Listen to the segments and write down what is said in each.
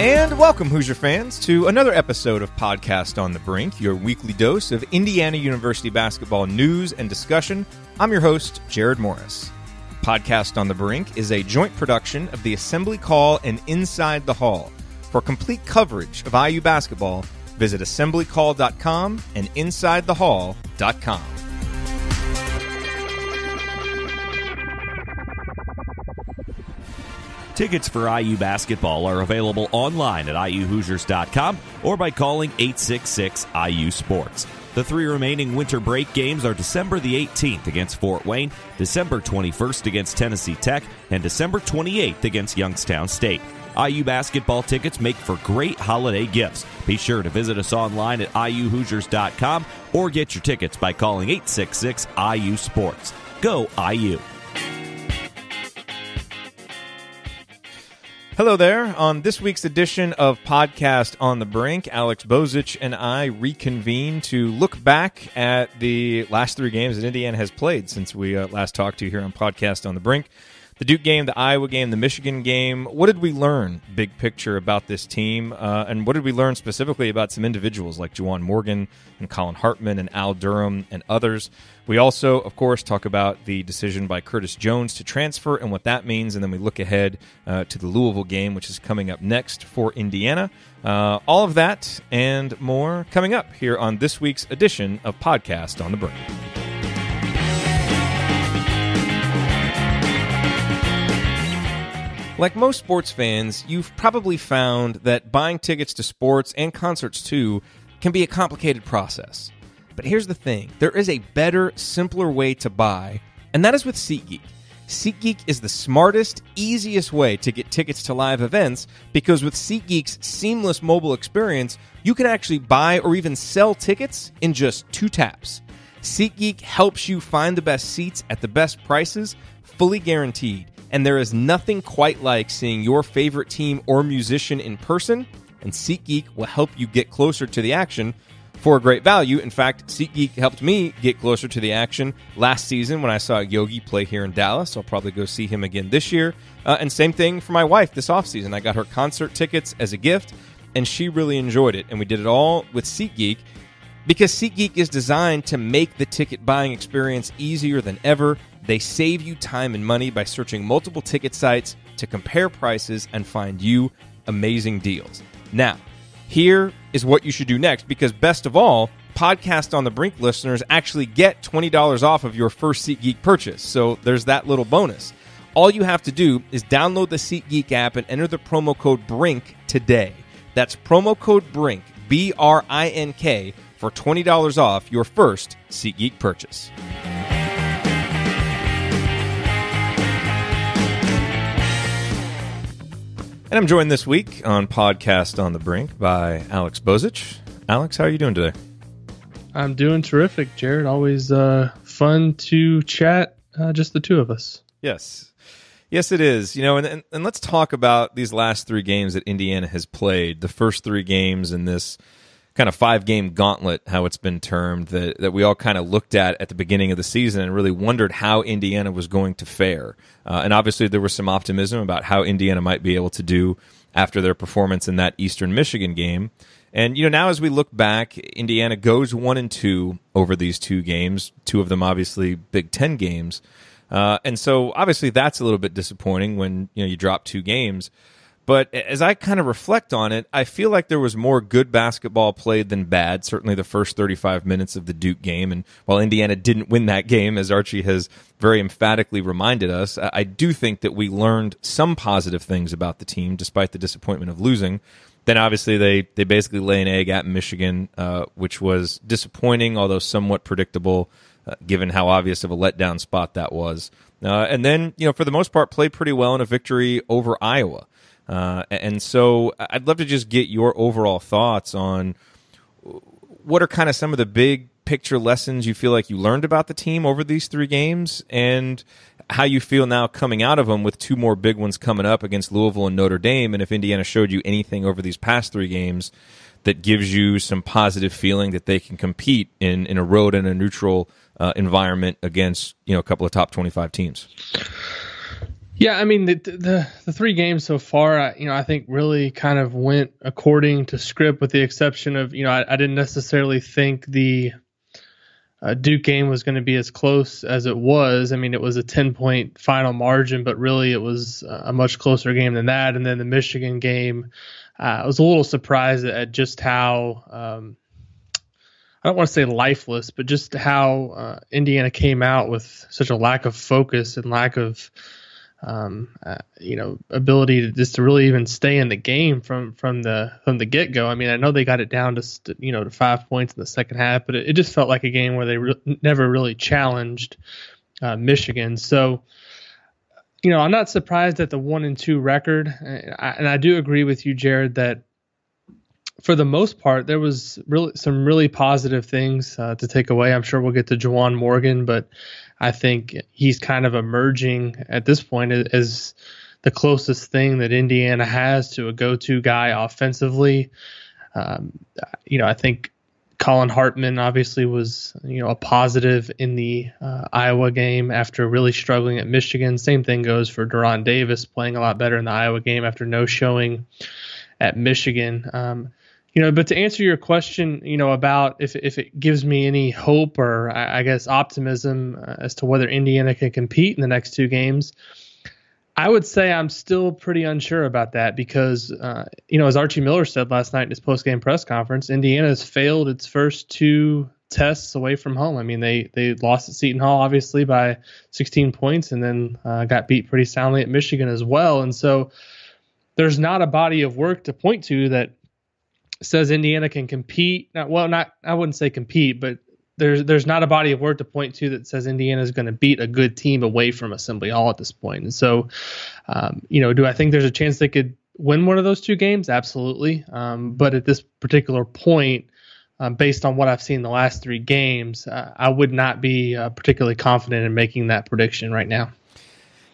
And welcome, Hoosier fans, to another episode of Podcast on the Brink, your weekly dose of Indiana University basketball news and discussion. I'm your host, Jerod Morris. Podcast on the Brink is a joint production of the Assembly Call and Inside the Hall. For complete coverage of IU basketball, visit assemblycall.com and insidethehall.com. Tickets for IU basketball are available online at iuhoosiers.com or by calling 866-IU-SPORTS. The three remaining winter break games are December the 18th against Fort Wayne, December 21st against Tennessee Tech, and December 28th against Youngstown State. IU basketball tickets make for great holiday gifts. Be sure to visit us online at iuhoosiers.com or get your tickets by calling 866-IU-SPORTS. Go IU! Hello there. On this week's edition of Podcast on the Brink, Alex Bozich and I reconvene to look back at the last three games that Indiana has played since we last talked to you here on Podcast on the Brink. The Duke game, the Iowa game, the Michigan game. What did we learn, big picture, about this team? And what did we learn specifically about some individuals like Juwan Morgan and Collin Hartman and Al Durham and others? We also, of course, talk about the decision by Curtis Jones to transfer and what that means. And then we look ahead to the Louisville game, which is coming up next for Indiana. All of that and more coming up here on this week's edition of Podcast on the Brink. Like most sports fans, you've probably found that buying tickets to sports and concerts too can be a complicated process. But here's the thing. There is a better, simpler way to buy, and that is with SeatGeek. SeatGeek is the smartest, easiest way to get tickets to live events because with SeatGeek's seamless mobile experience, you can actually buy or even sell tickets in just 2 taps. SeatGeek helps you find the best seats at the best prices, fully guaranteed. And there is nothing quite like seeing your favorite team or musician in person, and SeatGeek will help you get closer to the action for a great value. In fact, SeatGeek helped me get closer to the action last season when I saw Yogi play here in Dallas. I'll probably go see him again this year. And same thing for my wife this offseason. I got her concert tickets as a gift, and she really enjoyed it. And we did it all with SeatGeek because SeatGeek is designed to make the ticket buying experience easier than ever. They save you time and money by searching multiple ticket sites to compare prices and find you amazing deals. Now, here is what you should do next, because best of all, Podcast on the Brink listeners actually get $20 off of your first SeatGeek purchase. So there's that little bonus. All you have to do is download the SeatGeek app and enter the promo code BRINK today. That's promo code BRINK, B-R-I-N-K, for $20 off your first SeatGeek purchase. And I'm joined this week on Podcast on the Brink by Alex Bozich. Alex, how are you doing today? I'm doing terrific, Jerod. Always fun to chat, just the two of us. Yes. Yes, it is. You know, and let's talk about these last 3 games that Indiana has played. The first 3 games in this kind of 5-game gauntlet, how it's been termed, that we all kind of looked at the beginning of the season and really wondered how Indiana was going to fare. And obviously there was some optimism about how Indiana might be able to do after their performance in that Eastern Michigan game. And, you know, now as we look back, Indiana goes 1-2 over these 2 games, 2 of them obviously Big Ten games. And so obviously that's a little bit disappointing when, you know, you drop 2 games. But as I kind of reflect on it, I feel like there was more good basketball played than bad, certainly the first 35 minutes of the Duke game. And while Indiana didn't win that game, as Archie has very emphatically reminded us, I do think that we learned some positive things about the team, despite the disappointment of losing. Then obviously they basically lay an egg at Michigan, which was disappointing, although somewhat predictable, given how obvious of a letdown spot that was. And then, you know, for the most part, played pretty well in a victory over Iowa. And so I'd love to just get your overall thoughts on what are kind of some of the big picture lessons you feel like you learned about the team over these 3 games and how you feel now coming out of them with 2 more big ones coming up against Louisville and Notre Dame. And if Indiana showed you anything over these past 3 games that gives you some positive feeling that they can compete in a road and a neutral environment against, you know, a couple of top 25 teams. Yeah, I mean the 3 games so far, I think really kind of went according to script, with the exception of I didn't necessarily think the Duke game was going to be as close as it was. I mean, it was a 10-point final margin, but really it was a much closer game than that. And then the Michigan game, I was a little surprised at just how I don't want to say lifeless, but just how Indiana came out with such a lack of focus and lack of ability to really even stay in the game from the get go. I mean, I know they got it down to 5 points in the second half, but it just felt like a game where they never really challenged Michigan. So, I'm not surprised at the 1-2 record, and I do agree with you, Jerod, that for the most part there was some really positive things to take away. I'm sure we'll get to Juwan Morgan, but I think he's kind of emerging at this point as the closest thing that Indiana has to a go-to guy offensively. I think Collin Hartman obviously was, a positive in the Iowa game after really struggling at Michigan. Same thing goes for Duran Davis, playing a lot better in the Iowa game after no showing at Michigan. But to answer your question, about if it gives me any hope or I guess optimism as to whether Indiana can compete in the next 2 games, I would say I'm still pretty unsure about that because, as Archie Miller said last night in his post-game press conference, Indiana has failed its first 2 tests away from home. I mean, they lost at Seton Hall, obviously, by 16 points and then got beat pretty soundly at Michigan as well. And so there's not a body of work to point to that says Indiana can compete. I wouldn't say compete, but there's not a body of work to point to that says Indiana is going to beat a good team away from Assembly Hall at this point. And so, do I think there's a chance they could win one of those 2 games? Absolutely. But at this particular point, based on what I've seen the last 3 games, I would not be particularly confident in making that prediction right now.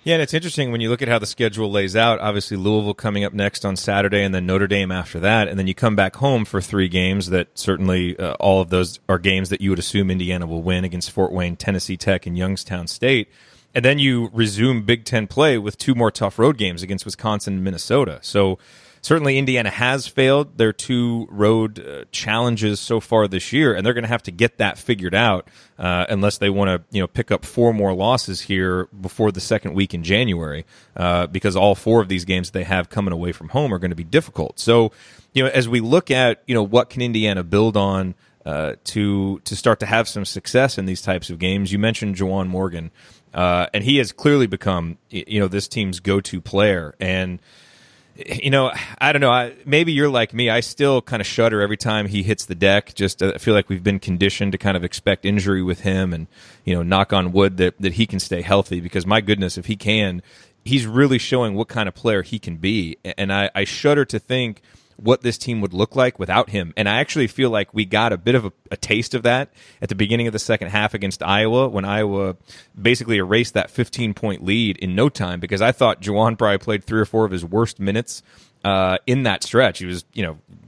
Yeah, and it's interesting when you look at how the schedule lays out. Obviously, Louisville coming up next on Saturday, and then Notre Dame after that, and then you come back home for 3 games that certainly all of those are games that you would assume Indiana will win against Fort Wayne, Tennessee Tech, and Youngstown State. And then you resume Big Ten play with 2 more tough road games against Wisconsin and Minnesota. So certainly Indiana has failed their 2 road challenges so far this year, and they're going to have to get that figured out unless they want to pick up 4 more losses here before the second week in January because all 4 of these games they have coming away from home are going to be difficult. So as we look at what can Indiana build on to start to have some success in these types of games, you mentioned Juwan Morgan, and he has clearly become this team's go-to player. And I don't know. Maybe you're like me. I still kind of shudder every time he hits the deck. Just I feel like we've been conditioned to kind of expect injury with him, and knock on wood that he can stay healthy. Because my goodness, if he can, he's really showing what kind of player he can be. And I shudder to think what this team would look like without him. And I actually feel like we got a bit of a taste of that at the beginning of the second half against Iowa, when Iowa basically erased that 15-point lead in no time, because I thought Juwan probably played 3 or 4 of his worst minutes in that stretch. He was,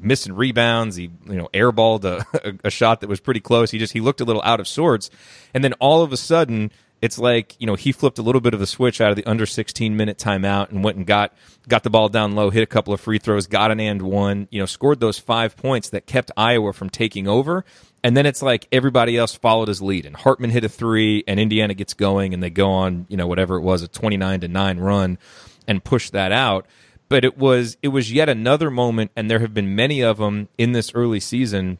missing rebounds. He, airballed a shot that was pretty close. He looked a little out of sorts. And then all of a sudden, it's like, he flipped a little bit of a switch out of the under 16-minute timeout and went and got the ball down low, hit a couple of free throws, got an and one, scored those 5 points that kept Iowa from taking over. And then it's like everybody else followed his lead. And Hartman hit a 3, and Indiana gets going, and they go on, whatever it was, a 29-9 run and push that out. But it was yet another moment, and there have been many of them in this early season,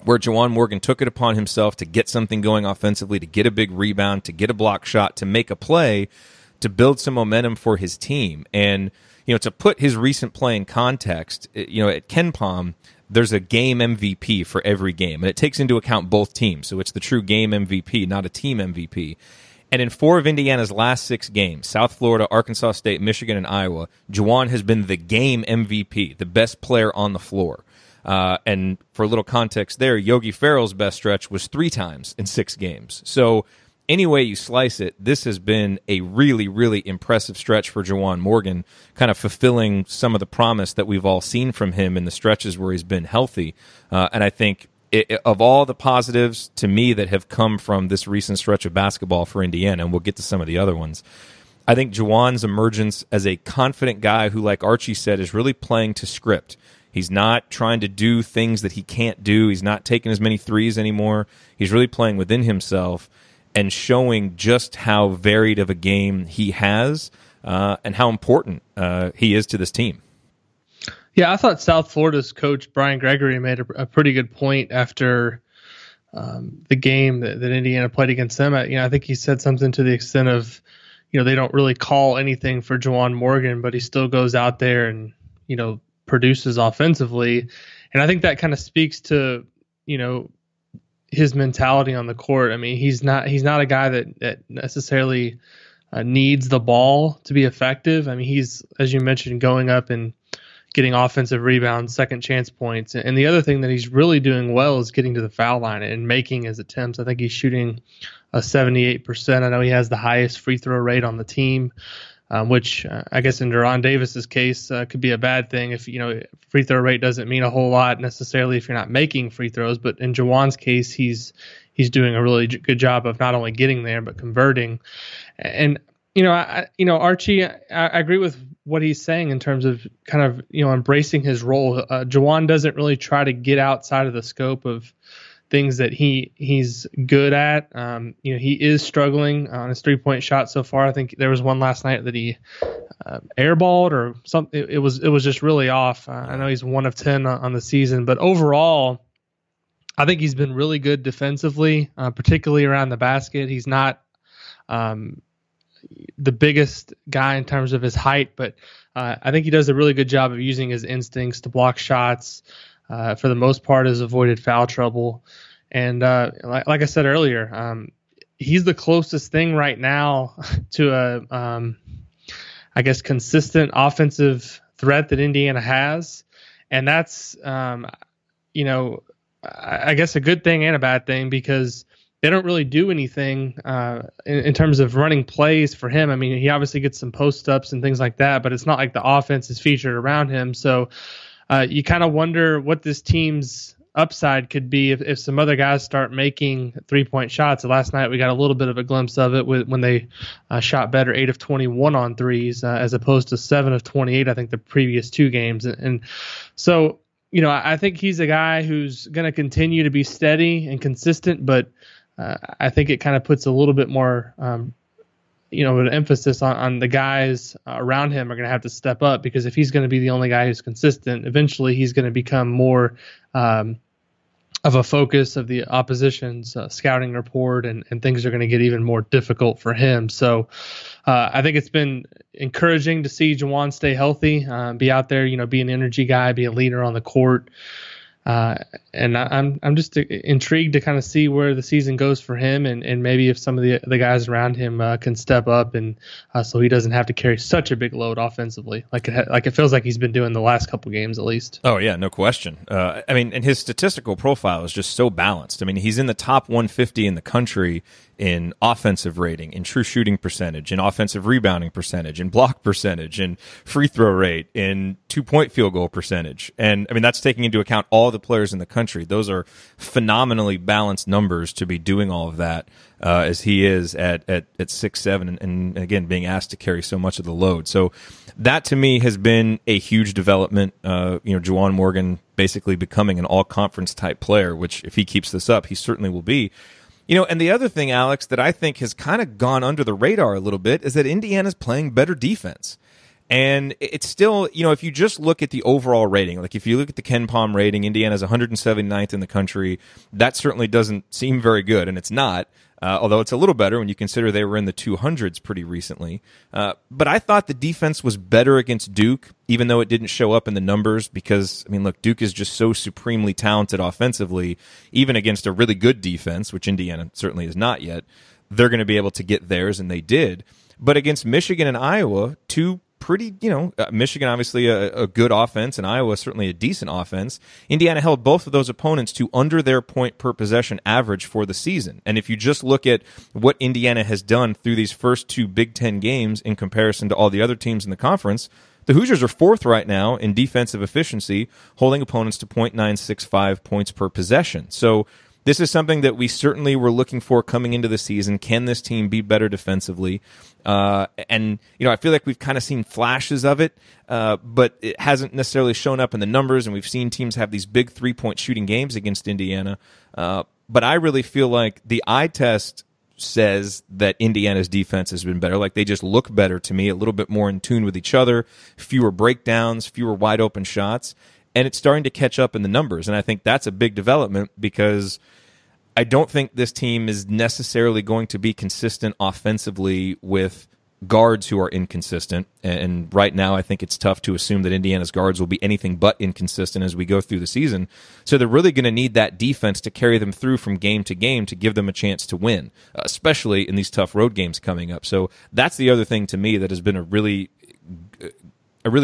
where Juwan Morgan took it upon himself to get something going offensively, to get a big rebound, to get a block shot, to make a play, to build some momentum for his team. And, to put his recent play in context, at KenPom, there's a game MVP for every game, and it takes into account both teams. So it's the true game MVP, not a team MVP. And in 4 of Indiana's last 6 games, South Florida, Arkansas State, Michigan, and Iowa, Juwan has been the game MVP, the best player on the floor. And for a little context there, Yogi Ferrell's best stretch was 3 times in 6 games. So any way you slice it, this has been a really, really impressive stretch for Juwan Morgan, kind of fulfilling some of the promise that we've all seen from him in the stretches where he's been healthy. And I think of all the positives to me that have come from this recent stretch of basketball for Indiana, and we'll get to some of the other ones, I think Juwan's emergence as a confident guy who, like Archie said, is really playing to script. He's not trying to do things that he can't do. He's not taking as many threes anymore. He's really playing within himself and showing just how varied of a game he has and how important he is to this team. Yeah, I thought South Florida's coach, Brian Gregory, made a pretty good point after the game that Indiana played against them. I think he said something to the extent of, they don't really call anything for Juwan Morgan, but he still goes out there and, produces offensively. And I think that kind of speaks to, his mentality on the court. I mean, he's not a guy that necessarily needs the ball to be effective. I mean, he's, as you mentioned, going up and getting offensive rebounds, second chance points. And the other thing that he's really doing well is getting to the foul line and making his attempts. I think he's shooting a 78%. I know he has the highest free throw rate on the team, which I guess in Deron Davis's case could be a bad thing if, free throw rate doesn't mean a whole lot necessarily if you're not making free throws. But in Juwan's case, he's doing a really good job of not only getting there, but converting. And, Archie, I agree with what he's saying in terms of kind of, embracing his role. Juwan doesn't really try to get outside of the scope of things that he's good at. He is struggling on his 3-point shot so far. I think there was one last night that he airballed or something. It was just really off. I know he's 1 of 10 on the season, but overall, I think he's been really good defensively, particularly around the basket. He's not the biggest guy in terms of his height, but I think he does a really good job of using his instincts to block shots. For the most part, has avoided foul trouble. And like I said earlier, he's the closest thing right now to a, consistent offensive threat that Indiana has. And that's, I guess a good thing and a bad thing because they don't really do anything in terms of running plays for him. I mean, he obviously gets some post-ups and things like that, but it's not like the offense is featured around him. So you kind of wonder what this team's upside could be if some other guys start making 3-point shots. Last night we got a little bit of a glimpse of it when they shot better, 8 of 21 on threes as opposed to 7 of 28, I think, the previous 2 games. And so, I think he's a guy who's going to continue to be steady and consistent, but I think it kind of puts a little bit more an emphasis on the guys around him are going to have to step up, because if he's going to be the only guy who's consistent, eventually he's going to become more of a focus of the opposition's scouting report, and things are going to get even more difficult for him. So I think it's been encouraging to see Juwan stay healthy, be out there, be an energy guy, be a leader on the court. And I'm just intrigued to kind of see where the season goes for him, and maybe if some of the guys around him can step up, and so he doesn't have to carry such a big load offensively, like it feels like he's been doing the last couple games at least. Oh yeah, no question. And his statistical profile is just so balanced. I mean, he's in the top 150 in the country in offensive rating, in true shooting percentage, in offensive rebounding percentage, in block percentage, in free throw rate, in 2-point field goal percentage. And I mean, that's taking into account all the players in the country. Those are phenomenally balanced numbers to be doing all of that as he is at 6'7", and again, being asked to carry so much of the load. So that to me has been a huge development. Juwan Morgan basically becoming an all-conference type player, which if he keeps this up, he certainly will be. And the other thing, Alex, that I think has kind of gone under the radar a little bit is that Indiana's playing better defense. And it's still, if you just look at the overall rating, like if you look at the KenPom rating, Indiana's 179th in the country. That certainly doesn't seem very good, and it's not. Although it's a little better when you consider they were in the 200s pretty recently. But I thought the defense was better against Duke, even though it didn't show up in the numbers, because, look, Duke is just so supremely talented offensively, even against a really good defense, which Indiana certainly is not yet. They're going to be able to get theirs, and they did. But against Michigan and Iowa, two pretty, Michigan obviously a good offense, and Iowa certainly a decent offense. Indiana held both of those opponents to under their point per possession average for the season. And if you just look at what Indiana has done through these first 2 Big Ten games in comparison to all the other teams in the conference, the Hoosiers are 4th right now in defensive efficiency, holding opponents to .965 points per possession. So this is something that we certainly were looking for coming into the season. Can this team be better defensively? And I feel like we've kind of seen flashes of it, but it hasn't necessarily shown up in the numbers, and we've seen teams have these big 3-point shooting games against Indiana. But I really feel like the eye test says that Indiana's defense has been better. Like, they just look better to me, a little bit more in tune with each other, fewer breakdowns, fewer wide open shots, and it's starting to catch up in the numbers. And I think that's a big development, because I don't think this team is necessarily going to be consistent offensively with guards who are inconsistent. And right now, I think it's tough to assume that Indiana's guards will be anything but inconsistent as we go through the season. So they're really going to need that defense to carry them through from game to game to give them a chance to win, especially in these tough road games coming up. So that's the other thing to me that has been a really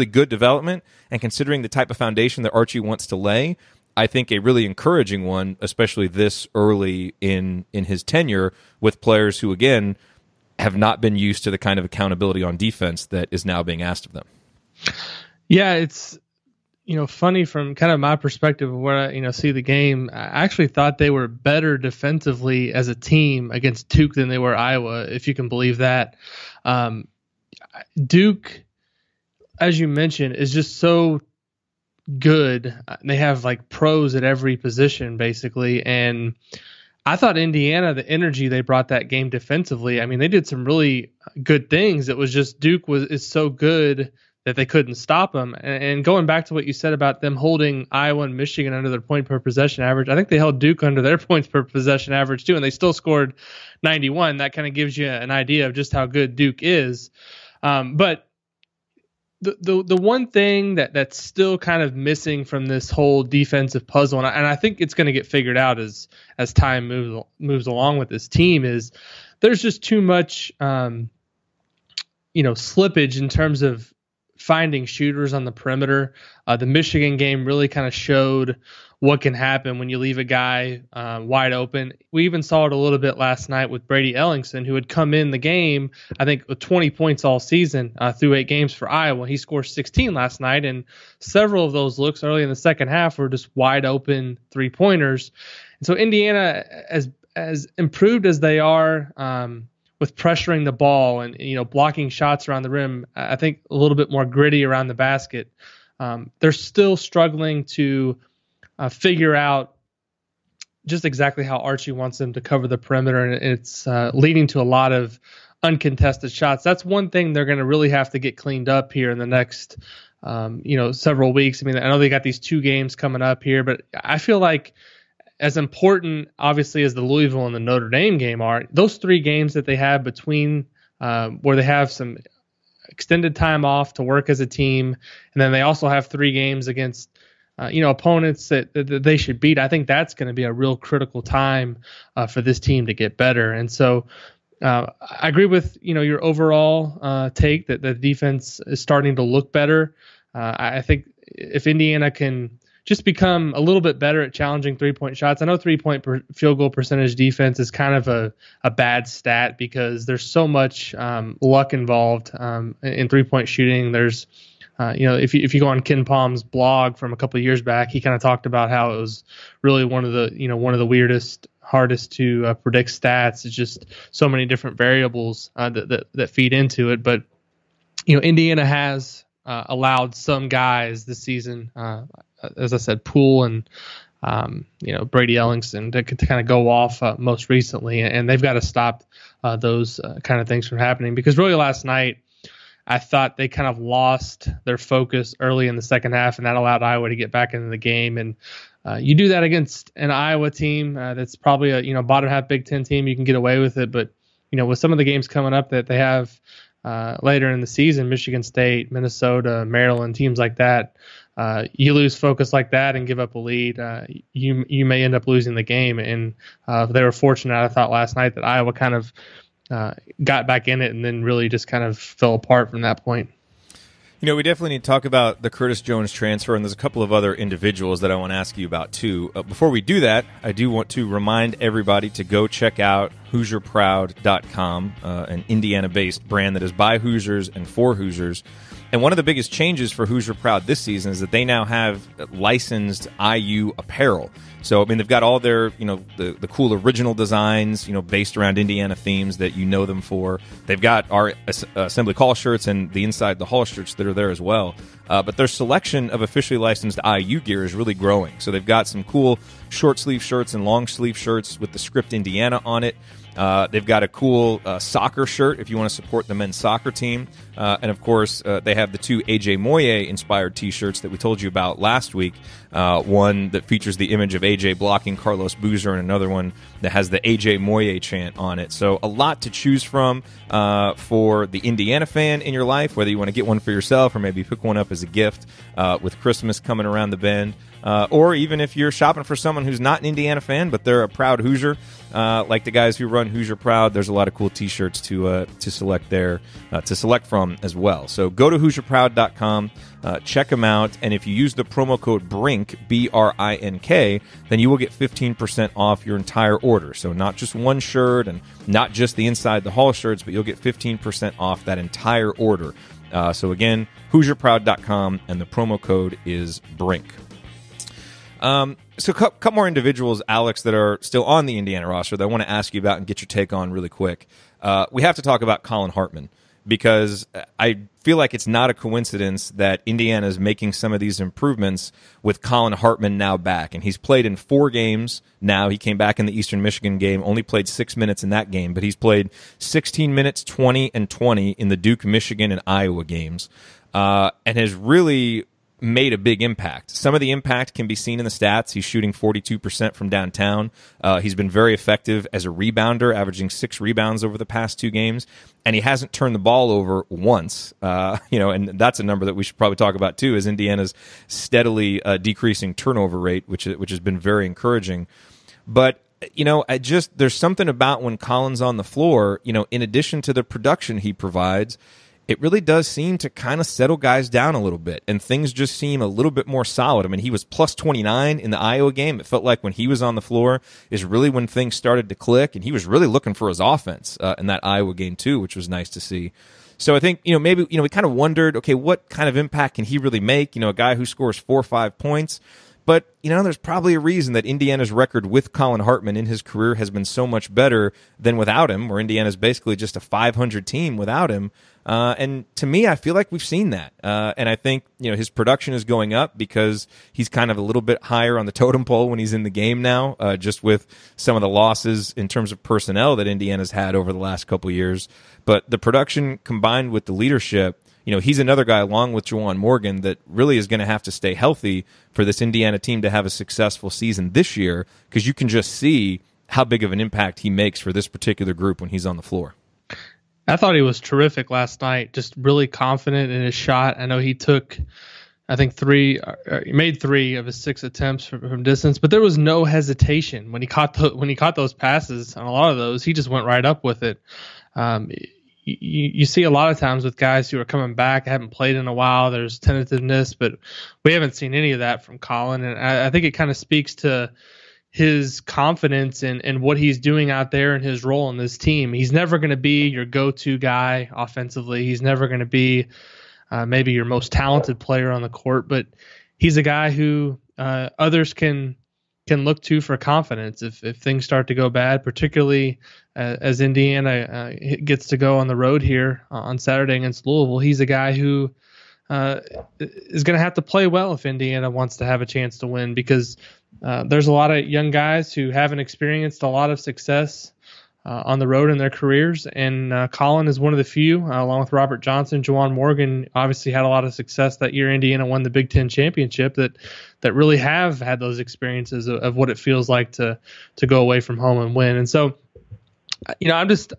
good development. And considering the type of foundation that Archie wants to lay, I think a really encouraging one, especially this early in his tenure, with players who, again, have not been used to the kind of accountability on defense that is now being asked of them. Yeah, it's funny from kind of my perspective of where I see the game. I actually thought they were better defensively as a team against Duke than they were Iowa, if you can believe that. Duke, as you mentioned, is just so good. They have like pros at every position, basically, and I thought Indiana, the energy they brought that game defensively, I mean, they did some really good things. It was just Duke is so good that they couldn't stop them. And going back to what you said about them holding Iowa and Michigan under their point per possession average, I think they held Duke under their points per possession average too, and they still scored 91. That kind of gives you an idea of just how good Duke is. But the one thing that's still kind of missing from this whole defensive puzzle, and I think it's going to get figured out as time moves along with this team, is there's just too much slippage in terms of finding shooters on the perimeter. The Michigan game really kind of showed what can happen when you leave a guy wide open. We even saw it a little bit last night with Brady Ellingson, who had come in the game, I think, with 20 points all season through 8 games for Iowa. He scored 16 last night, and several of those looks early in the second half were just wide open 3-pointers. And so Indiana, as improved as they are with pressuring the ball and blocking shots around the rim, I think a little bit more gritty around the basket. They're still struggling to figure out just exactly how Archie wants them to cover the perimeter, and it's leading to a lot of uncontested shots. That's one thing they're going to really have to get cleaned up here in the next, several weeks. I mean, I know they got these 2 games coming up here, but I feel like as important, obviously, as the Louisville and the Notre Dame game are, those 3 games that they have between where they have some extended time off to work as a team, and then they also have 3 games against opponents that they should beat. I think that's going to be a real critical time for this team to get better. And so I agree with your overall take that the defense is starting to look better. I think if Indiana can just become a little bit better at challenging 3-point shots. I know 3-point field goal percentage defense is kind of a bad stat because there's so much luck involved in 3-point shooting. There's if you go on Ken Palm's blog from a couple of years back, he kind of talked about how it was really one of the weirdest, hardest to predict stats. It's just so many different variables that feed into it. But Indiana has allowed some guys this season, as I said, Poole and Brady Ellingson to kind of go off most recently, and they've got to stop those kind of things from happening, because really last night I thought they kind of lost their focus early in the second half, and that allowed Iowa to get back into the game. And you do that against an Iowa team that's probably a bottom half Big Ten team, you can get away with it. But with some of the games coming up that they have later in the season, Michigan State, Minnesota, Maryland, teams like that, you lose focus like that and give up a lead, you may end up losing the game. And they were fortunate, I thought, last night that Iowa kind of got back in it and then really just kind of fell apart from that point. We definitely need to talk about the Curtis Jones transfer, and there's a couple of other individuals that I want to ask you about too. Before we do that, I do want to remind everybody to go check out HoosierProud.com, an Indiana-based brand that is by Hoosiers and for Hoosiers. And one of the biggest changes for Hoosier Proud this season is that they now have licensed IU apparel. So, I mean, they've got all their, the cool original designs, based around Indiana themes that you know them for. They've got our Assembly Call shirts and the Inside the Hall shirts that are there as well. But their selection of officially licensed IU gear is really growing. So they've got some cool short sleeve shirts and long sleeve shirts with the script Indiana on it. They've got a cool soccer shirt if you want to support the men's soccer team. And, of course, they have the two A.J. Moye-inspired T-shirts that we told you about last week. One that features the image of A.J. blocking Carlos Boozer and another one that has the A.J. Moye chant on it. So a lot to choose from for the Indiana fan in your life, whether you want to get one for yourself or maybe pick one up as a gift with Christmas coming around the bend. Or even if you're shopping for someone who's not an Indiana fan, but they're a proud Hoosier, like the guys who run Hoosier Proud, there's a lot of cool T-shirts to select from as well. So go to HoosierProud.com, check them out, and if you use the promo code BRINK, B-R-I-N-K, then you will get 15% off your entire order. So not just one shirt and not just the Inside the Hall shirts, but you'll get 15% off that entire order. So again, HoosierProud.com, and the promo code is BRINK. So a couple more individuals, Alex, that are still on the Indiana roster that I want to ask you about and get your take on really quick. We have to talk about Collin Hartman, because I feel like it's not a coincidence that Indiana is making some of these improvements with Collin Hartman now back. And he's played in 4 games now. He came back in the Eastern Michigan game, only played 6 minutes in that game, but he's played 16 minutes, 20, and 20 in the Duke, Michigan, and Iowa games, and has really made a big impact. Some of the impact can be seen in the stats. He's shooting 42% from downtown. He's been very effective as a rebounder, averaging 6 rebounds over the past 2 games, and he hasn't turned the ball over once. And that's a number that we should probably talk about too, is Indiana's steadily decreasing turnover rate, which has been very encouraging. But there's something about when Collin's on the floor, in addition to the production he provides, it really does seem to kind of settle guys down a little bit, and things just seem a little bit more solid. I mean, he was plus 29 in the Iowa game. It felt like when he was on the floor is really when things started to click, and he was really looking for his offense in that Iowa game too, which was nice to see. So I think, maybe, we kind of wondered, okay, what kind of impact can he really make? A guy who scores 4 or 5 points. But, there's probably a reason that Indiana's record with Collin Hartman in his career has been so much better than without him, where Indiana's basically just a 500 team without him. And to me, I feel like we've seen that. And I think, his production is going up because he's kind of a little bit higher on the totem pole when he's in the game now, just with some of the losses in terms of personnel that Indiana's had over the last couple of years. But the production combined with the leadership, he's another guy along with Juwan Morgan that really is going to have to stay healthy for this Indiana team to have a successful season this year, because you can just see how big of an impact he makes for this particular group when he's on the floor. I thought he was terrific last night, just really confident in his shot. I know he took, I think, he made 3 of his 6 attempts from distance, but there was no hesitation when he caught those passes. On a lot of those, he just went right up with it. You see a lot of times with guys who are coming back, haven't played in a while, there's tentativeness, but we haven't seen any of that from Collin. And I think it kind of speaks to his confidence in what he's doing out there and his role in this team. He's never going to be your go-to guy offensively. He's never going to be maybe your most talented player on the court, but he's a guy who others can look to for confidence if things start to go bad, particularly as Indiana gets to go on the road here on Saturday against Louisville. He's a guy who is going to have to play well if Indiana wants to have a chance to win, because there's a lot of young guys who haven't experienced a lot of success on the road in their careers, and Collin is one of the few, along with Robert Johnson. Juwan Morgan obviously had a lot of success that year Indiana won the Big Ten championship, that really have had those experiences of what it feels like to go away from home and win. And so,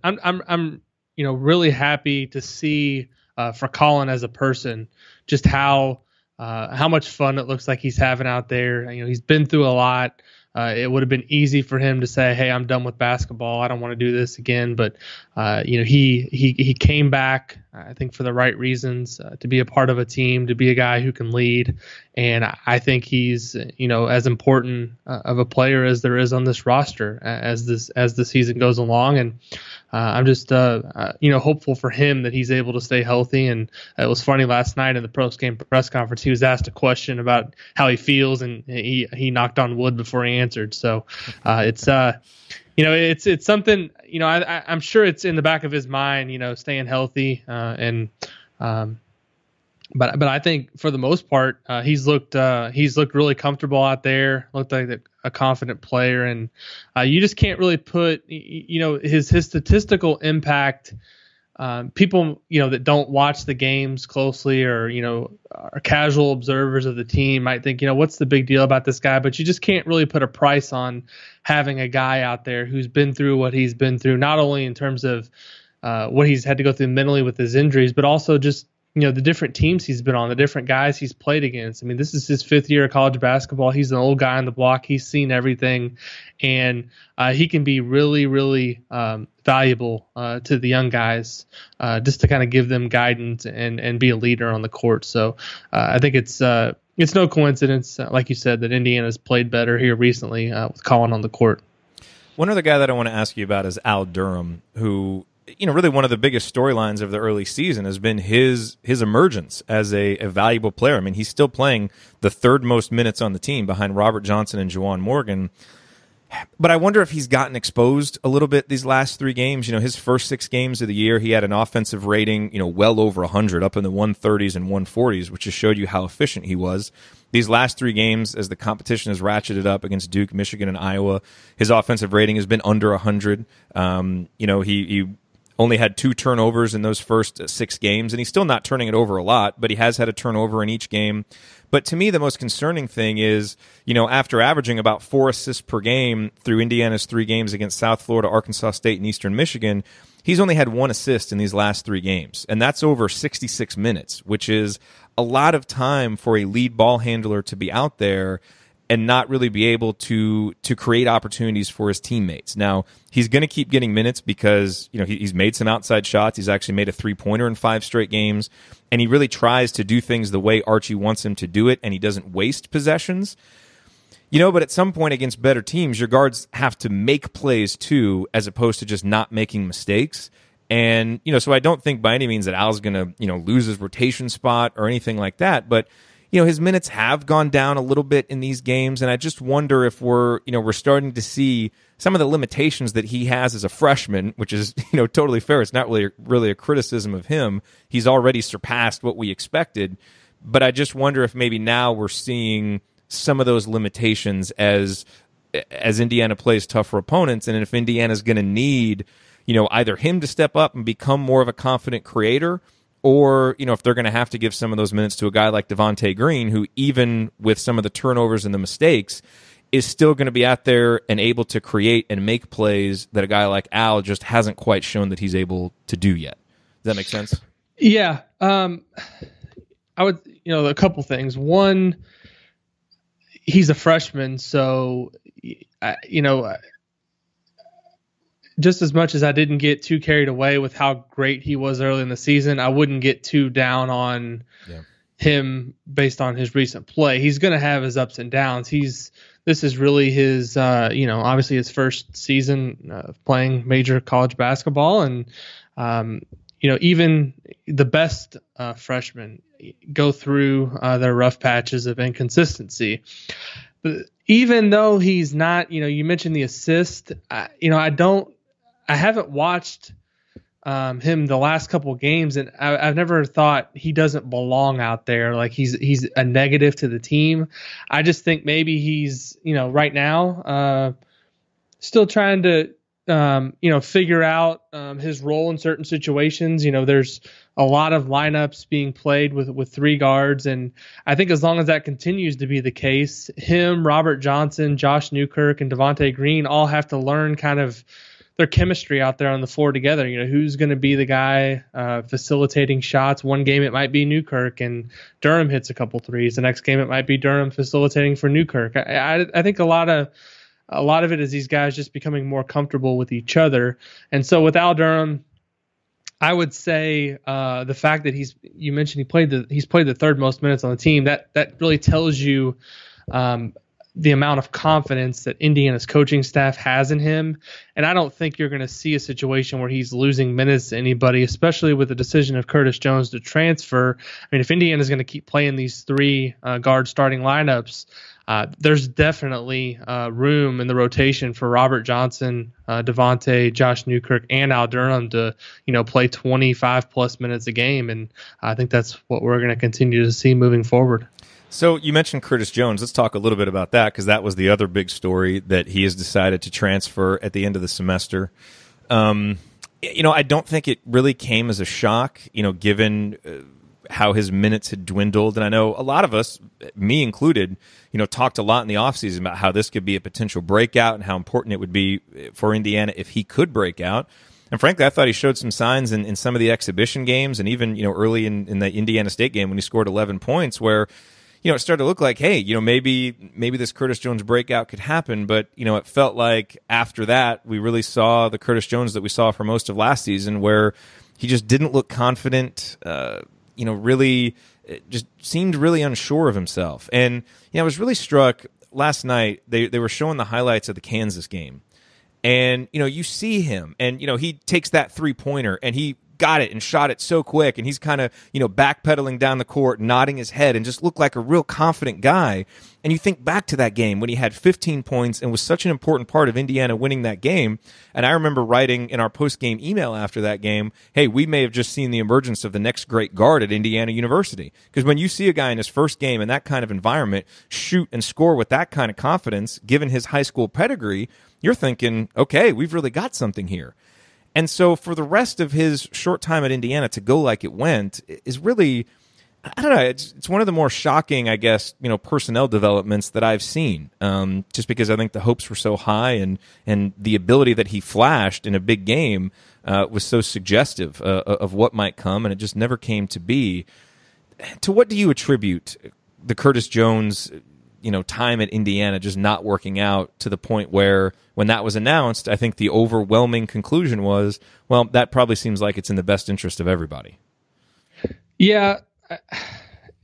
I'm really happy to see for Collin as a person just how much fun it looks like he's having out there. He's been through a lot. It would have been easy for him to say, "Hey, I'm done with basketball. I don't want to do this again." But he came back I think for the right reasons, to be a part of a team, to be a guy who can lead. And I think he's, as important of a player as there is on this roster as the season goes along. And I'm just, hopeful for him that he's able to stay healthy. And it was funny last night in the post-game press conference, he was asked a question about how he feels, and he knocked on wood before he answered. So it's something, I'm sure it's in the back of his mind, staying healthy. But I think for the most part, he's looked really comfortable out there, looked like a confident player. And you just can't really put, his statistical impact. People, that don't watch the games closely or, are casual observers of the team might think, what's the big deal about this guy? But you just can't really put a price on having a guy out there who's been through what he's been through, not only in terms of what he's had to go through mentally with his injuries, but also just, the different teams he's been on, the different guys he's played against. I mean, this is his 5th year of college basketball. He's an old guy on the block. He's seen everything, and he can be really, really valuable to the young guys just to kind of give them guidance and be a leader on the court. So I think it's no coincidence, like you said, that Indiana's played better here recently with Collin on the court. One other guy that I want to ask you about is Al Durham, who, really one of the biggest storylines of the early season has been his emergence as a valuable player. I mean, he's still playing the 3rd most minutes on the team behind Robert Johnson and Juwan Morgan. But I wonder if he's gotten exposed a little bit these last 3 games. His first 6 games of the year, he had an offensive rating, well over 100, up in the 130s and 140s, which just showed you how efficient he was. These last 3 games, as the competition has ratcheted up against Duke, Michigan, and Iowa, his offensive rating has been under 100. He only had 2 turnovers in those first 6 games, and he's still not turning it over a lot, but he has had a turnover in each game. But to me, the most concerning thing is, after averaging about 4 assists per game through Indiana's 3 games against South Florida, Arkansas State, and Eastern Michigan, he's only had 1 assist in these last 3 games, and that's over 66 minutes, which is a lot of time for a lead ball handler to be out there and not really be able to create opportunities for his teammates. Now, he's going to keep getting minutes because he's made some outside shots. He's actually made a 3-pointer in 5 straight games, and he really tries to do things the way Archie wants him to do it, and he doesn't waste possessions. But at some point against better teams, your guards have to make plays too, as opposed to just not making mistakes. And so I don't think by any means that Al's going to lose his rotation spot or anything like that, but his minutes have gone down a little bit in these games, and I just wonder if we're starting to see some of the limitations that he has as a freshman, which is, totally fair. It's not really a criticism of him. He's already surpassed what we expected, but I just wonder if maybe now we're seeing some of those limitations as Indiana plays tougher opponents, and if Indiana's going to need, either him to step up and become more of a confident creator, or, if they're going to have to give some of those minutes to a guy like Devontae Green, who even with some of the turnovers and the mistakes is still going to be out there and able to create and make plays that a guy like Al just hasn't quite shown that he's able to do yet. Does that make sense? Yeah. I would, a couple things. One, he's a freshman, so, just as much as I didn't get too carried away with how great he was early in the season, I wouldn't get too down on him based on his recent play. He's going to have his ups and downs. This is really his, obviously his first season of playing major college basketball. And, even the best freshmen go through their rough patches of inconsistency. But even though he's not, you mentioned the assist, I haven't watched him the last couple of games, and I've never thought he doesn't belong out there. Like he's a negative to the team. I just think maybe he's, right now, still trying to, figure out his role in certain situations. There's a lot of lineups being played with 3 guards, and I think as long as that continues to be the case, him, Robert Johnson, Josh Newkirk, and Devontae Green all have to learn kind of their chemistry out there on the floor together. Who's going to be the guy facilitating shots. One game it might be Newkirk and Durham hits a couple threes. The next game it might be Durham facilitating for Newkirk. I think a lot of it is these guys just becoming more comfortable with each other. And so with Al Durham, I would say the fact that you mentioned he's played the third most minutes on the team, that really tells you the amount of confidence that Indiana's coaching staff has in him. And I don't think you're going to see a situation where he's losing minutes to anybody, especially with the decision of Curtis Jones to transfer. I mean, if Indiana's going to keep playing these three guard starting lineups, there's definitely room in the rotation for Robert Johnson, Devontae, Josh Newkirk, and Al Durham to, play 25 plus minutes a game. And I think that's what we're going to continue to see moving forward. So you mentioned Curtis Jones. Let's talk a little bit about that, because that was the other big story, that he has decided to transfer at the end of the semester. I don't think it really came as a shock, given how his minutes had dwindled. And I know a lot of us, me included, talked a lot in the offseason about how this could be a potential breakout and how important it would be for Indiana if he could break out. And frankly, I thought he showed some signs in some of the exhibition games and even, early in the Indiana State game when he scored 11 points where, it started to look like, hey, maybe this Curtis Jones breakout could happen. But, it felt like after that, we really saw the Curtis Jones that we saw for most of last season, where he just didn't look confident, really just seemed really unsure of himself. And, I was really struck last night. They were showing the highlights of the Kansas game. And, you see him and, he takes that 3-pointer and he got it and shot it so quick, and he's kind of, backpedaling down the court, nodding his head, and just looked like a real confident guy. And you think back to that game when he had 15 points and was such an important part of Indiana winning that game. And I remember writing in our post-game email after that game, hey, we may have just seen the emergence of the next great guard at Indiana University. Because when you see a guy in his first game in that kind of environment shoot and score with that kind of confidence, given his high school pedigree, you're thinking, okay, we've really got something here. And so for the rest of his short time at Indiana to go like it went is really, I don't know, it's one of the more shocking, I guess, personnel developments that I've seen, just because I think the hopes were so high and the ability that he flashed in a big game was so suggestive of what might come, and it just never came to be. To what do you attribute the Curtis Jones time at Indiana just not working out to the point where when that was announced, I think the overwhelming conclusion was, well, that probably seems like it's in the best interest of everybody. Yeah.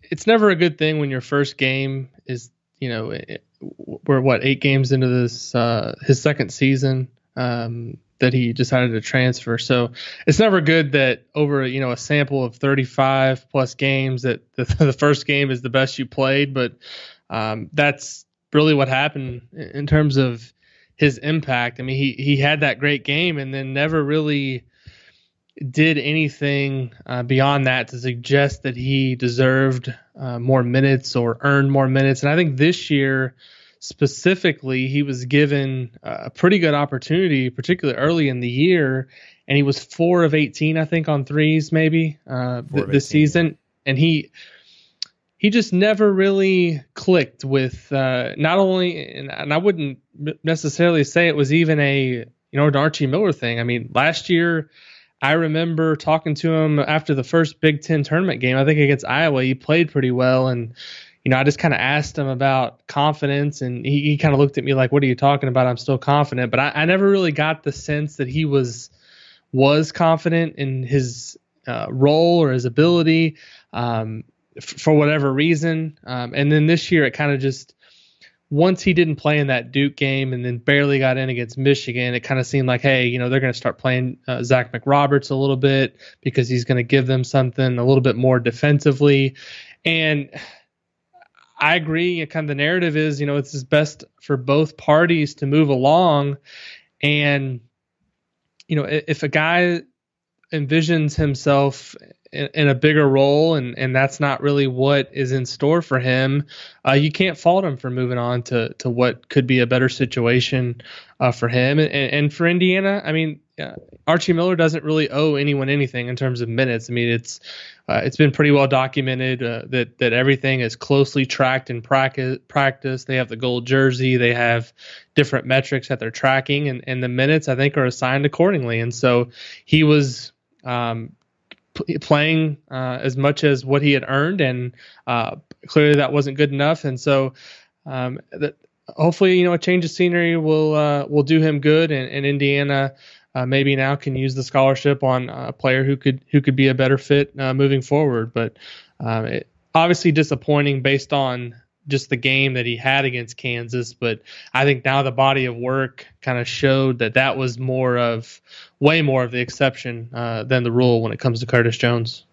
It's never a good thing when your first game is, we're 8 games into this, his second season, that he decided to transfer. So it's never good that over, a sample of 35 plus games that the first game is the best you played, but that's really what happened in terms of his impact. I mean, he had that great game and then never really did anything beyond that to suggest that he deserved more minutes or earned more minutes. And I think this year specifically, he was given a pretty good opportunity, particularly early in the year, and he was 4 of 18, I think, on threes maybe this season. And he just never really clicked with not only, and I wouldn't necessarily say it was even an Archie Miller thing. I mean, last year I remember talking to him after the first Big Ten tournament game, I think against Iowa. He played pretty well, and I just kind of asked him about confidence, and he kind of looked at me like, "What are you talking about? I'm still confident." But I never really got the sense that he was confident in his role or his ability. For whatever reason. And then this year it kind of just, once he didn't play in that Duke game and then barely got in against Michigan, it kind of seemed like, hey, they're going to start playing Zach McRoberts a little bit because he's going to give them something a little bit more defensively. And I agree. Kind of the narrative is, it's best for both parties to move along. And, if a guy envisions himself in a bigger role, and that's not really what is in store for him, you can't fault him for moving on to what could be a better situation for him and for Indiana. I mean, Archie Miller doesn't really owe anyone anything in terms of minutes. I mean, it's been pretty well documented that everything is closely tracked in practice. They have the gold jersey. They have different metrics that they're tracking, and the minutes, I think, are assigned accordingly. And so he was playing as much as what he had earned, and clearly that wasn't good enough. And so hopefully, a change of scenery will do him good, and Indiana maybe now can use the scholarship on a player who could be a better fit moving forward. But obviously disappointing based on just the game that he had against Kansas. But I think now the body of work kind of showed that was way more of the exception than the rule when it comes to Curtis Jones.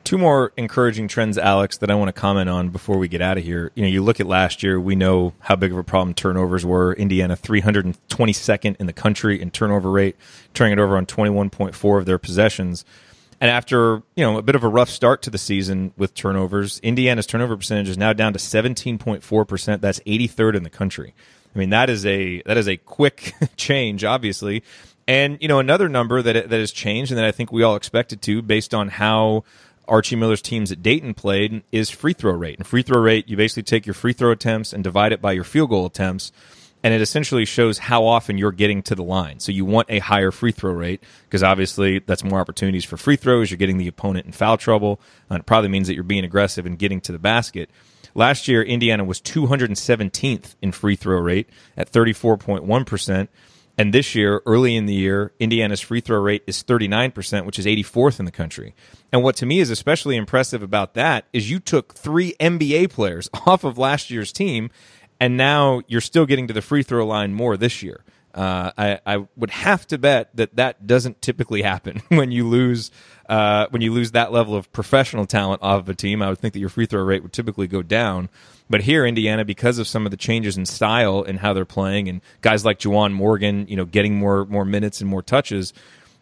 Two more encouraging trends, Alex, that I want to comment on before we get out of here. You look at last year, we know how big of a problem turnovers were. Indiana 322nd in the country in turnover rate, turning it over on 21.4 of their possessions. And after, a bit of a rough start to the season with turnovers, Indiana's turnover percentage is now down to 17.4%. That's 83rd in the country. I mean, that is a quick change, obviously. And, another number that has changed and that I think we all expected to based on how Archie Miller's teams at Dayton played is free throw rate. And free throw rate, you basically take your free throw attempts and divide it by your field goal attempts, and it essentially shows how often you're getting to the line. So you want a higher free throw rate because obviously that's more opportunities for free throws. You're getting the opponent in foul trouble, and it probably means that you're being aggressive and getting to the basket. Last year, Indiana was 217th in free throw rate at 34.1%. And this year, early in the year, Indiana's free throw rate is 39%, which is 84th in the country. And what to me is especially impressive about that is you took 3 NBA players off of last year's team, and now you're still getting to the free throw line more this year. I would have to bet that doesn't typically happen when you lose that level of professional talent off of a team. I would think that your free throw rate would typically go down. But here, Indiana, because of some of the changes in style and how they're playing, and guys like Juwan Morgan, getting more minutes and more touches,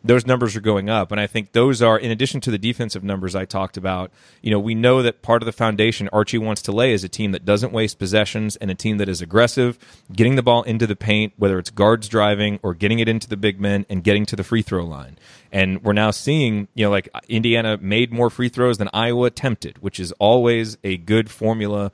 those numbers are going up. And I think those are, in addition to the defensive numbers I talked about, we know that part of the foundation Archie wants to lay is a team that doesn't waste possessions and a team that is aggressive, getting the ball into the paint, whether it's guards driving or getting it into the big men and getting to the free throw line. And we're now seeing, like Indiana made more free throws than Iowa attempted, which is always a good formula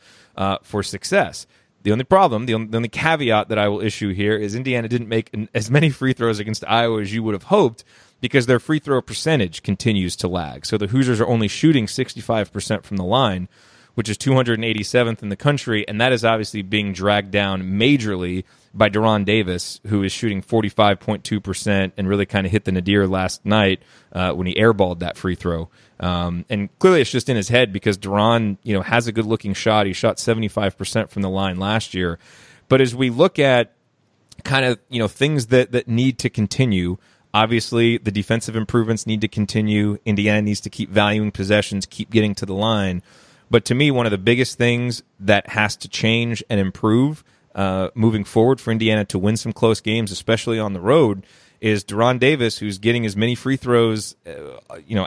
for success. The only problem, the only caveat that I will issue here is Indiana didn't make as many free throws against Iowa as you would have hoped because their free throw percentage continues to lag. So the Hoosiers are only shooting 65% from the line, which is 287th in the country, and that is obviously being dragged down majorly by Deron Davis, who is shooting 45.2% and really kind of hit the nadir last night when he airballed that free throw. And clearly it's just in his head because Deron, has a good-looking shot. He shot 75% from the line last year. But as we look at kind of, things that need to continue, obviously the defensive improvements need to continue. Indiana needs to keep valuing possessions, keep getting to the line. But to me, one of the biggest things that has to change and improve moving forward for Indiana to win some close games, especially on the road, is Deron Davis, who's getting as many free throws,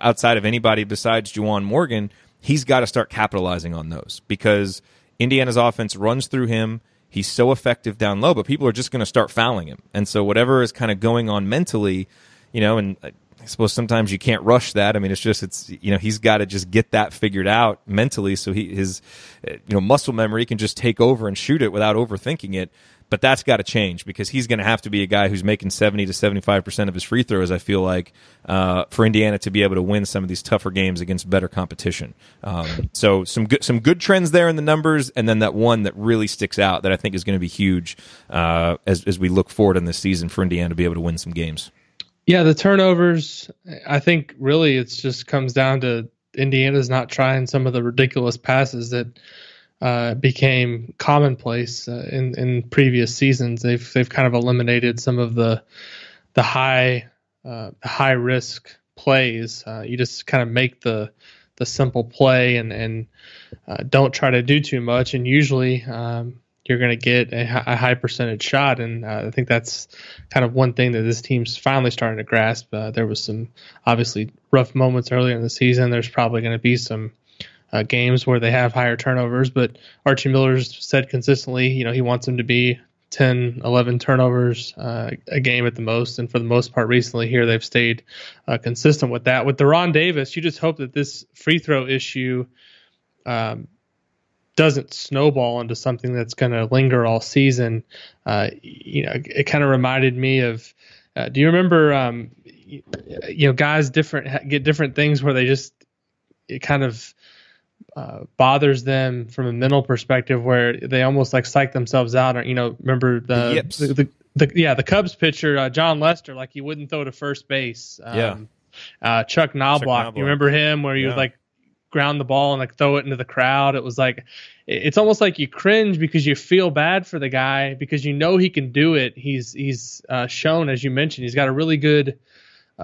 outside of anybody besides Juwan Morgan. He's got to start capitalizing on those because Indiana's offense runs through him. He's so effective down low, but people are just going to start fouling him. And so whatever is kind of going on mentally, and I suppose sometimes you can't rush that. I mean, he's got to just get that figured out mentally so his muscle memory can just take over and shoot it without overthinking it. But that's got to change because he's going to have to be a guy who's making 70 to 75% of his free throws, I feel like, for Indiana to be able to win some of these tougher games against better competition. So some good trends there in the numbers, and then that one that really sticks out that I think is going to be huge as we look forward in this season for Indiana to be able to win some games. Yeah, the turnovers, I think really it just comes down to Indiana's not trying some of the ridiculous passes that became commonplace in previous seasons. They've kind of eliminated some of the high risk plays. You just kind of make the simple play and don't try to do too much, and usually you're going to get a high percentage shot. And I think that's kind of one thing that this team's finally starting to grasp. There was some obviously rough moments earlier in the season. There's probably going to be some games where they have higher turnovers, but Archie Miller's said consistently, he wants them to be 10, 11 turnovers a game at the most. And for the most part recently here, they've stayed consistent with that. With Deron Davis, you just hope that this free throw issue doesn't snowball into something that's going to linger all season. It kind of reminded me of, do you remember, guys get different things where it kind of bothers them from a mental perspective where they almost like psych themselves out. Or, remember the yips. the Cubs pitcher, John Lester, like he wouldn't throw to first base. Chuck Knobloch, you remember him where he would like ground the ball and like throw it into the crowd? It was like, it's almost like you cringe because you feel bad for the guy because you know he can do it. He's shown, as you mentioned, he's got a really good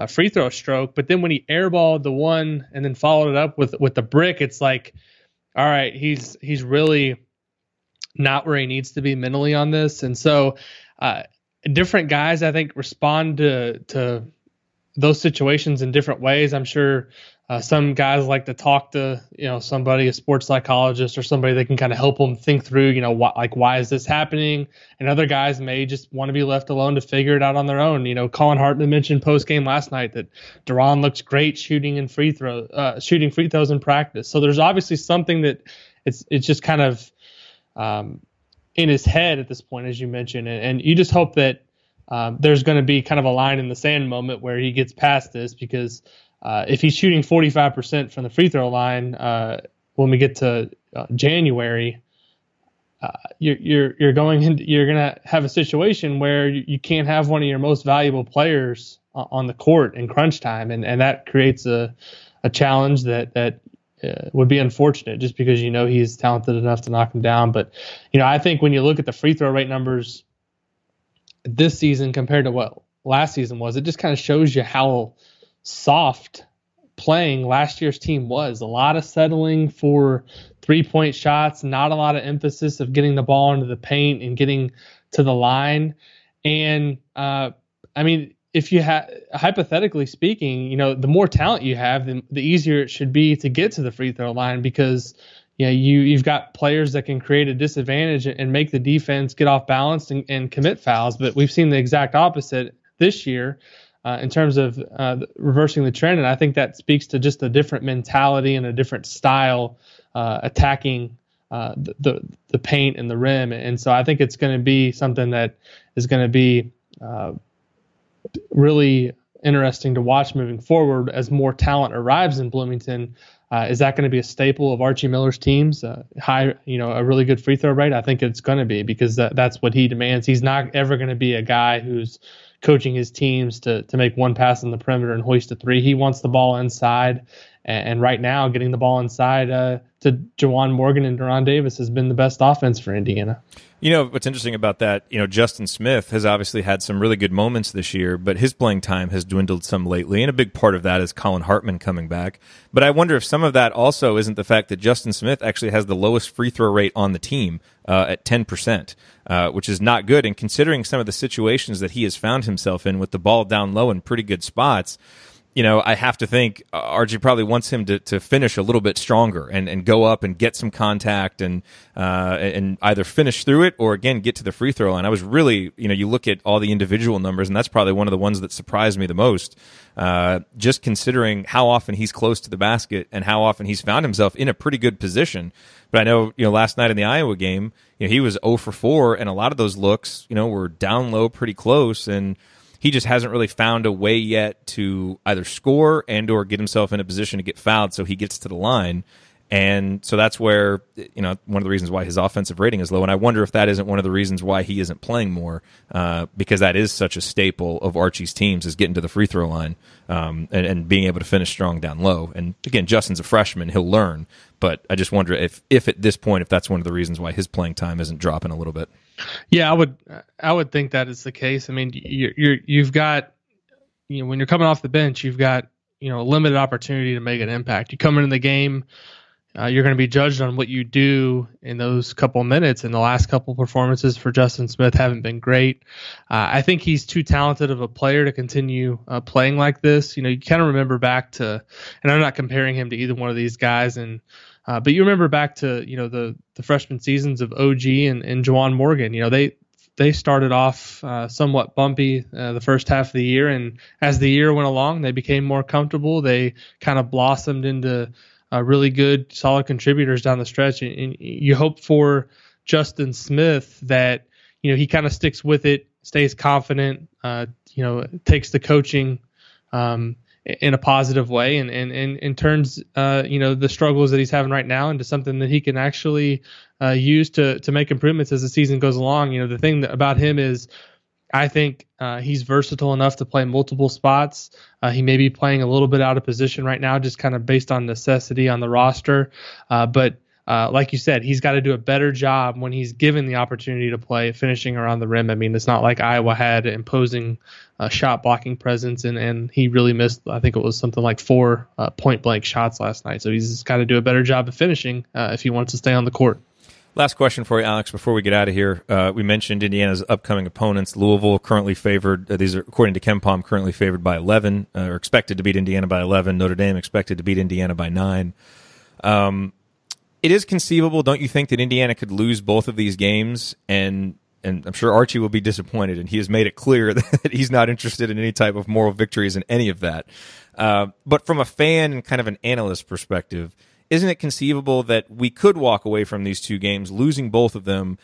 free throw stroke, but then when he airballed the one and then followed it up with the brick, it's like, all right, he's really not where he needs to be mentally on this. And so different guys, I think, respond to those situations in different ways. I'm sure some guys like to talk to, somebody, a sports psychologist or somebody that can kind of help them think through, why is this happening? And other guys may just want to be left alone to figure it out on their own. Collin Hartman mentioned post game last night that Duran looks great shooting free throws in practice. So there's obviously something that it's just kind of in his head at this point, as you mentioned, and you just hope that there's going to be kind of a line in the sand moment where he gets past this, because if he's shooting 45% from the free throw line when we get to January, you're going to have a situation where you can't have one of your most valuable players on the court in crunch time, and that creates a challenge that would be unfortunate, just because he's talented enough to knock him down. But I think when you look at the free throw rate numbers this season compared to what last season was, it just kind of shows you how soft playing last year's team was. A lot of settling for 3-point shots, not a lot of emphasis of getting the ball into the paint and getting to the line. And if you have, hypothetically speaking, the more talent you have, the easier it should be to get to the free throw line, because you've got players that can create a disadvantage and make the defense get off balance and commit fouls. But we've seen the exact opposite this year in terms of reversing the trend. And I think that speaks to just a different mentality and a different style attacking the paint and the rim. And so I think it's going to be something that is going to be really interesting to watch moving forward as more talent arrives in Bloomington. Is that going to be a staple of Archie Miller's teams? A really good free throw rate? I think it's going to be, because that's what he demands. He's not ever going to be a guy who's coaching his teams to make one pass on the perimeter and hoist a three. He wants the ball inside. And right now, getting the ball inside to Juwan Morgan and Deron Davis has been the best offense for Indiana. What's interesting about that, Justin Smith has obviously had some really good moments this year, but his playing time has dwindled some lately, and a big part of that is Collin Hartman coming back. But I wonder if some of that also isn't the fact that Justin Smith actually has the lowest free throw rate on the team at 10%, which is not good. And considering some of the situations that he has found himself in with the ball down low in pretty good spots, I have to think RG probably wants him to finish a little bit stronger and go up and get some contact and either finish through it or, again, get to the free throw line. I was really, you look at all the individual numbers, and that's probably one of the ones that surprised me the most, just considering how often he's close to the basket and how often he's found himself in a pretty good position. But I know, last night in the Iowa game, he was 0 for 4, and a lot of those looks, were down low pretty close, and he just hasn't really found a way yet to either score and or get himself in a position to get fouled so he gets to the line. And so that's where, one of the reasons why his offensive rating is low. And I wonder if that isn't one of the reasons why he isn't playing more, because that is such a staple of Archie's teams, is getting to the free throw line and being able to finish strong down low. And again, Justin's a freshman. He'll learn. But I just wonder if at this point, if that's one of the reasons why his playing time isn't dropping a little bit. Yeah, I would think that is the case. I mean, you've got, when you're coming off the bench, you've got, a limited opportunity to make an impact. You come into the game, you're going to be judged on what you do in those couple minutes, and the last couple performances for Justin Smith haven't been great. I think he's too talented of a player to continue playing like this. You kind of remember back to, and I'm not comparing him to either one of these guys, but you remember back to, the freshman seasons of OG and Juwan Morgan. They started off somewhat bumpy the first half of the year, and as the year went along, they became more comfortable. They kind of blossomed into really good, solid contributors down the stretch. And you hope for Justin Smith that, he kind of sticks with it, stays confident, takes the coaching in a positive way and turns, the struggles that he's having right now into something that he can actually use to make improvements as the season goes along. The thing about him is I think he's versatile enough to play multiple spots. He may be playing a little bit out of position right now, just kind of based on necessity on the roster. But like you said, he's got to do a better job when he's given the opportunity to play, finishing around the rim. I mean, it's not like Iowa had imposing shot blocking presence, and he really missed, I think it was something like 4 point blank shots last night. So he's got to do a better job of finishing if he wants to stay on the court. Last question for you, Alex, before we get out of here. We mentioned Indiana's upcoming opponents. Louisville currently favored, these are, according to KenPom, currently favored by 11, or expected to beat Indiana by 11. Notre Dame expected to beat Indiana by 9. It is conceivable, don't you think, that Indiana could lose both of these games, and I'm sure Archie will be disappointed, and he has made it clear that he's not interested in any type of moral victories in any of that. But from a fan and kind of an analyst perspective, isn't it conceivable that we could walk away from these 2 games, losing both of them,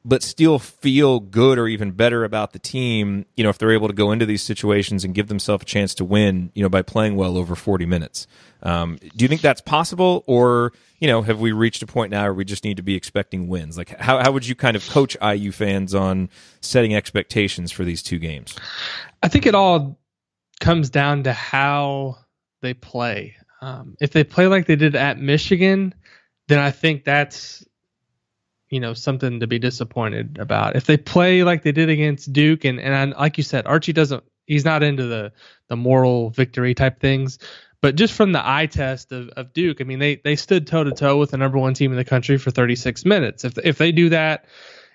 but still feel good or even better about the team, if they're able to go into these situations and give themselves a chance to win, by playing well over 40 minutes? Do you think that's possible, or, have we reached a point now where we just need to be expecting wins? Like, how would you kind of coach IU fans on setting expectations for these 2 games? I think it all comes down to how they play. If they play like they did at Michigan, then I think that's, something to be disappointed about. If they play like they did against Duke, and like you said, Archie he's not into the moral victory type things, but just from the eye test of Duke, I mean, they stood toe to toe with the number 1 team in the country for 36 minutes. If they do that,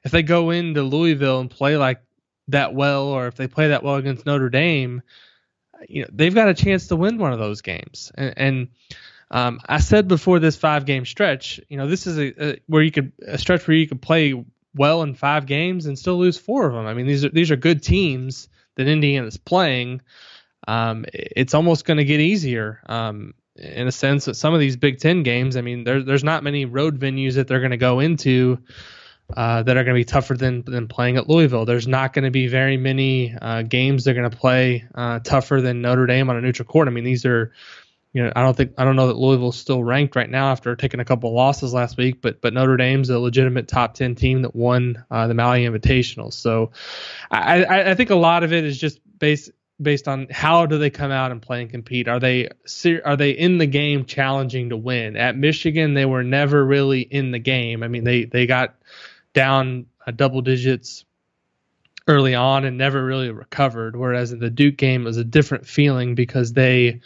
if they go into Louisville and play like that well, or if they play that well against Notre Dame, they've got a chance to win one of those games. And I said before this 5-game stretch, this is a stretch where you could play well in 5 games and still lose 4 of them. I mean, these are good teams that Indiana's playing. It's almost going to get easier in a sense that some of these Big Ten games, I mean, there's not many road venues that they're going to go into that are going to be tougher than playing at Louisville. There's not going to be very many games they're going to play tougher than Notre Dame on a neutral court. I mean, these are, I don't know that Louisville's still ranked right now after taking a couple of losses last week, but Notre Dame's a legitimate top 10 team that won the Maui Invitational. So I think a lot of it is just based on how do they come out and play and compete. Are they in the game challenging to win? At Michigan, they were never really in the game. I mean, they got down double digits early on and never really recovered, whereas in the Duke game it was a different feeling because they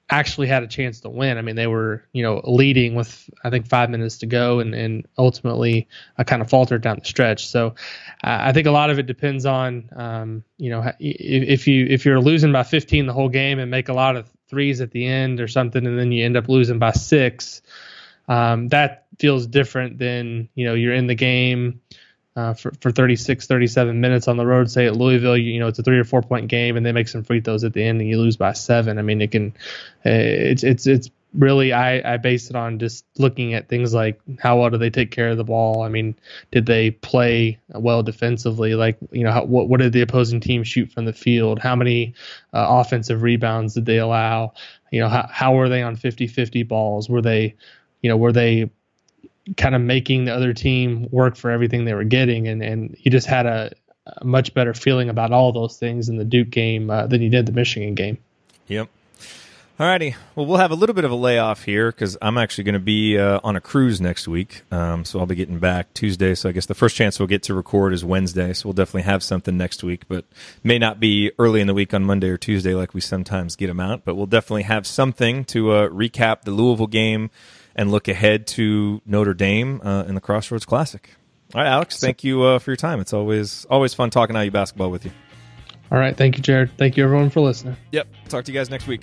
actually had a chance to win. I mean, they were, leading with, I think, 5 minutes to go and ultimately kind of faltered down the stretch. So I think a lot of it depends on, if you're losing by 15 the whole game and make a lot of threes at the end or something, and then you end up losing by 6, that feels different than, you're in the game for 36, 37 minutes on the road, say at Louisville, it's a 3 or 4 point game and they make some free throws at the end and you lose by 7. I mean, it's really, I base it on just looking at things like how well do they take care of the ball? I mean, did they play well defensively? Like, what did the opposing team shoot from the field? How many offensive rebounds did they allow? How were they on 50-50 balls? Were they kind of making the other team work for everything they were getting, and you just had a much better feeling about all those things in the Duke game than you did the Michigan game. Yep. All righty. Well, we'll have a little bit of a layoff here because I'm actually going to be on a cruise next week, so I'll be getting back Tuesday. So I guess the first chance we'll get to record is Wednesday, so we'll definitely have something next week, but may not be early in the week on Monday or Tuesday like we sometimes get them out, but we'll definitely have something to recap the Louisville game and look ahead to Notre Dame in the Crossroads Classic. All right, Alex, thank you for your time. It's always fun talking IU basketball with you. All right, thank you, Jerod. Thank you, everyone, for listening. Yep, talk to you guys next week.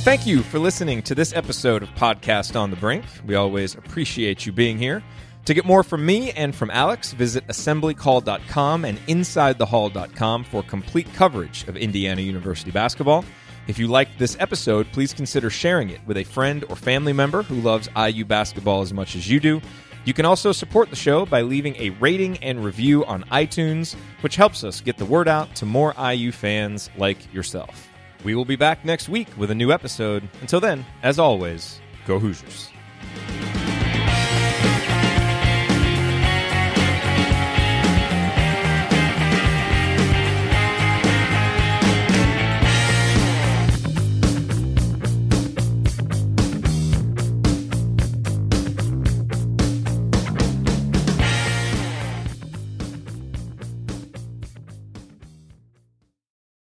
Thank you for listening to this episode of Podcast on the Brink. We always appreciate you being here. To get more from me and from Alex, visit assemblycall.com and insidethehall.com for complete coverage of Indiana University basketball. If you liked this episode, please consider sharing it with a friend or family member who loves IU basketball as much as you do. You can also support the show by leaving a rating and review on iTunes, which helps us get the word out to more IU fans like yourself. We will be back next week with a new episode. Until then, as always, go Hoosiers.